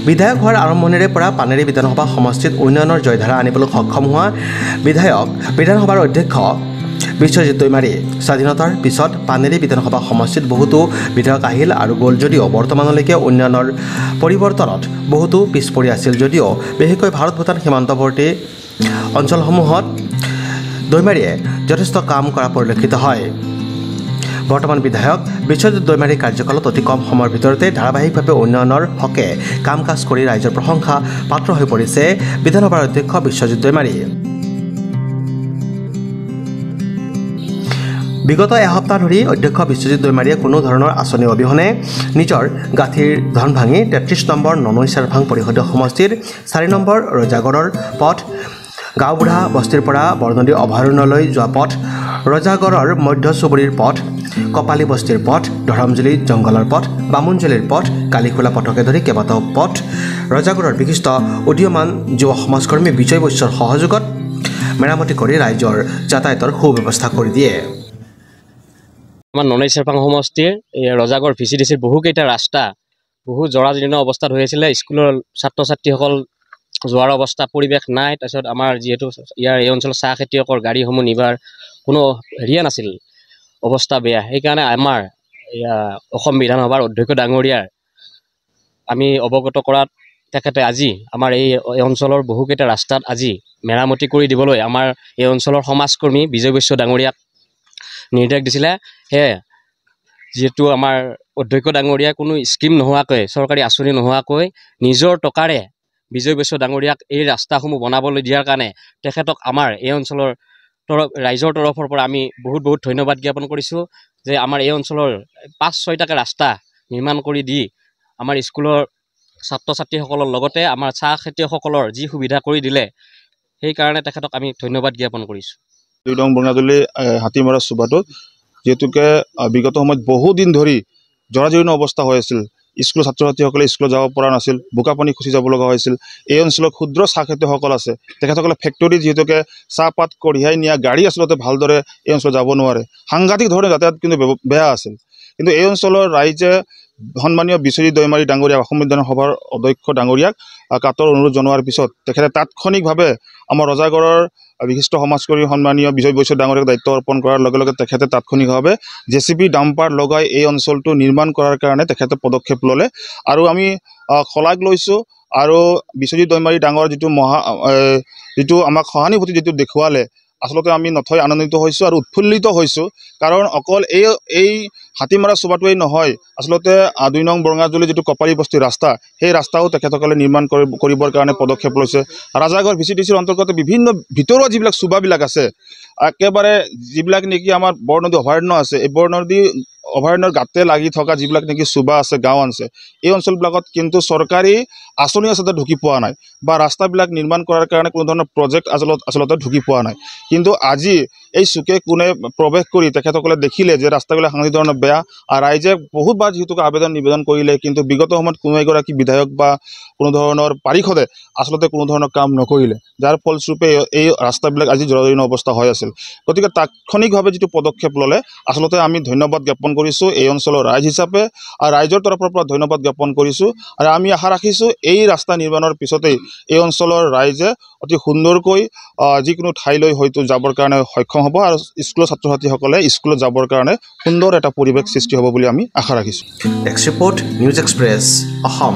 বিধায়ক হোৱাৰ আৰম্ভণিৰে পৰা পানেৰী বিধানসভা সমষ্টিত উন্নয়নৰ জয়ধাৰা আনিবলৈ সক্ষম হোৱা বিধায়ক বিধানসভাৰ অধ্যক্ষ বিশ্বজিৎ দৈমাৰী স্বাধীনতাৰ পিছত পানেৰী বিধানসভা সমষ্টিত বহুতো বিধায়ক আহিল আৰু গ'ল যদিও বৰ্তমানলৈকে উন্নয়নৰ পৰিৱৰ্তনত বহুতো পিছ পৰি আছিল যদিও বিশেষকৈ ভাৰত ভূটান সীমান্তৱৰ্তী অঞ্চলসমূহত দৈমাৰীয়ে যথেষ্ট কাম কৰা পৰিলক্ষিত হয়। বৰ্তমান বিধায়ক বিশ্বজিৎ দৈমাৰীৰ কাৰ্যকালত অতি কম সময়ৰ ভিতৰতে ধাৰাবাহিকভাৱে উন্নয়নৰ হকে কাম কাজ কৰি ৰাইজৰ প্ৰশংসা পাত্ৰ হৈ পৰিছে বিধানসভাৰ অধ্যক্ষ বিশ্বজিৎ দৈমাৰী। বিগত এসপ্তাহ ধৰি অধ্যক্ষ বিশ্বজিৎ দৈমাৰীয়ে কোনো ধৰণৰ আঁচনি অবিহনে নিজৰ গাঁঠিৰ ধন ভাঙি ৩৩ নম্বৰ ননৈ চাৰভাং পৰিষদীয় সমষ্টিৰ ৪ নম্বৰ ৰজাগড়ৰ পথ, গাঁওবুঢ়া বস্তিৰ পৰা বৰনদী অভয়াৰণ্যলৈ যোৱা পথ, ৰজাগড়ৰ মধ্য চুবুৰীৰ পথ, কপালী বস্তিৰ পথ, ধৰমজুলি জংঘলৰ পথ, বামুণজুলিৰ পথ, কালিখোলা পথকে ধৰি কেইবাটাও পথ ৰজাগড়ৰ বিশিষ্ট উদীয়মান যুৱ সমাজকৰ্মী বিজয় বৈশ্যৰ সহযোগত মেৰামতি কৰি ৰাইজৰ যাতায়াতৰ সুব্যৱস্থা কৰি দিয়ে। আমাৰ ননৈ চাৰভাং সমষ্টিৰ ৰজাগড় VCDCৰ বহুকেইটা ৰাস্তা বহু জৰাজীৰ্ণ অৱস্থাত হৈ আছিলে। স্কুলৰ ছাত্ৰ ছাত্ৰীসকল যোৱাৰ অৱস্থা পৰিৱেশ নাই। তাৰপিছত আমাৰ যিহেতু ইয়াৰ এই অঞ্চলৰ চাহ খেতিয়কৰ গাড়ীসমূহ নিবাৰ কোনো হেৰিয়া নাছিল, অৱস্থা বেয়া। সেইকাৰণে আমাৰ অসম বিধানসভাৰ অধ্যক্ষ ডাঙৰীয়াৰ আমি অৱগত কৰাত তেখেতে আজি আমাৰ এই অঞ্চলৰ বহুকেইটা ৰাস্তাত আজি মেৰামতি কৰি দিবলৈ আমাৰ এই অঞ্চলৰ সমাজকৰ্মী বিজয় বৈশ্য ডাঙৰীয়াক নিৰ্দেশ দিছিলে। সেয়ে যিহেতু আমাৰ অধ্যক্ষ ডাঙৰীয়াই কোনো স্কিম নোহোৱাকৈ, চৰকাৰী আঁচনি নোহোৱাকৈ নিজৰ টকাৰে বিজয় বৈশ্য ডাঙৰীয়াক এই ৰাস্তাসমূহ বনাবলৈ দিয়াৰ কাৰণে তেখেতক আমাৰ এই অঞ্চলৰ ৰাইজৰ তৰফৰ পৰা আমি বহুত ধন্যবাদ জ্ঞাপন কৰিছোঁ যে আমাৰ এই অঞ্চলৰ ৫-৬টাকৈ ৰাস্তা নিৰ্মাণ কৰি দি আমাৰ স্কুলৰ ছাত্ৰ ছাত্ৰীসকলৰ লগতে আমাৰ চাহ খেতিয়কসকলৰ যি সুবিধা কৰি দিলে সেইকাৰণে তেখেতক আমি ধন্যবাদ জ্ঞাপন কৰিছোঁ। ২ নং বৰঙাজুলি হাতীমাৰা চুবাটোত যিহেতুকে বিগত সময়ত বহুদিন ধৰি জৰাজীৰ্ণ অৱস্থা হৈ আছিল। স্কুলৰ ছাত্ৰ ছাত্ৰীসকলে স্কুলত যাব পৰা নাছিল, বোকা পানী খচি যাব লগা হৈছিল। এই অঞ্চলত ক্ষুদ্ৰ চাহ খেতিয়কসকল আছে, তেখেতসকলে ফেক্টৰী যিহেতুকে চাহপাত কঢ়িয়াই নিয়া গাড়ী আচলতে ভালদৰে এই অঞ্চলত যাব নোৱাৰে, সাংঘাতিক ধৰণে যাতায়াত কিন্তু বেয়া আছিল। কিন্তু এই অঞ্চলৰ ৰাইজে সন্মানীয় বিশ্বজিৎ দৈমাৰী ডাঙৰীয়াক, অসম বিধানসভাৰ অধ্যক্ষ ডাঙৰীয়াক কাটৰ অনুৰোধ জনোৱাৰ পিছত তেখেতে তাৎক্ষণিকভাৱে আমাৰ ৰজাগড়ৰ বিশিষ্ট সমাজকৰ্মী সন্মানীয় বিজয় বৈশ্য ডাঙৰীয়াক দায়িত্ব অৰ্পণ কৰাৰ লগে লগে তেখেতে তাৎক্ষণিকভাৱে JCB ডাম্পাৰ লগাই এই অঞ্চলটো নিৰ্মাণ কৰাৰ কাৰণে তেখেতে পদক্ষেপ ল'লে আৰু আমি শলাগ লৈছোঁ। আৰু বিশ্বজিৎ দৈমাৰী ডাঙৰ যিটো আমাক সহানুভূতি যিটো দেখুৱালে, আচলতে আমি নথৈ আনন্দিত হৈছোঁ আৰু উৎফুল্লিত হৈছোঁ। কাৰণ অকল এই হাতীমাৰা চুবাটোৱেই নহয়, আচলতে ২ নং বৰঙাজুলি যিটো কপালী বস্তিৰ ৰাস্তা, সেই ৰাস্তাও তেখেতসকলে নিৰ্মাণ কৰিবৰ কাৰণে পদক্ষেপ লৈছে। ৰাজাগড় VCDCৰ অন্তৰ্গত বিভিন্ন ভিতৰুৱা যিবিলাক চুবাবিলাক আছে, একেবাৰে যিবিলাক নেকি আমাৰ বৰনদী অভয়াৰণ্য আছে, এই বৰনদী অভয়াৰণ্যৰ গাতে লাগি থকা যিবিলাক নেকি চুবা আছে, গাঁও আছে, এই অঞ্চলবিলাকত কিন্তু চৰকাৰী আঁচনি আচলতে ঢুকি পোৱা নাই বা ৰাস্তাবিলাক নিৰ্মাণ কৰাৰ কাৰণে কোনো ধৰণৰ প্ৰজেক্ট আচলতে ঢুকি পোৱা নাই। কিন্তু আজি এই চুকে কোণে প্ৰৱেশ কৰি তেখেতসকলে দেখিলে যে ৰাস্তাবিলাক সাংঘাতিক ধৰণৰ বেয়া আৰু ৰাইজে বহুতবাৰ যিহেতুকে নিবেদন কৰিলে, কিন্তু বিগত সময়ত কোনো এগৰাকী বিধায়ক বা কোনো ধৰণৰ পাৰিষদে আচলতে কোনো ধৰণৰ কাম নকৰিলে, যাৰ ফলস্বৰূপে এই ৰাস্তাবিলাক আজি জৰাজীৰ্ণ অৱস্থা হৈ আছিল। গতিকে তাৎক্ষণিকভাৱে যিটো পদক্ষেপ ল'লে, আচলতে আমি ধন্যবাদ জ্ঞাপন কৰিছোঁ এই অঞ্চলৰ ৰাইজ হিচাপে আৰু ৰাইজৰ তৰফৰ পৰা ধন্যবাদ জ্ঞাপন কৰিছোঁ। আৰু আমি আশা ৰাখিছোঁ এই ৰাস্তা নিৰ্মাণৰ পিছতেই এই অঞ্চলৰ ৰাইজে অতি সুন্দৰকৈ যিকোনো ঠাইলৈ হয়তো যাবৰ কাৰণে সক্ষম হ'ব আৰু স্কুলৰ ছাত্ৰ ছাত্ৰীসকলে স্কুলত যাবৰ কাৰণে সুন্দৰ এটা পৰিৱেশ সৃষ্টি হ'ব বুলি আমি আশা ৰাখিছোঁ। Desk report, news express, Assam.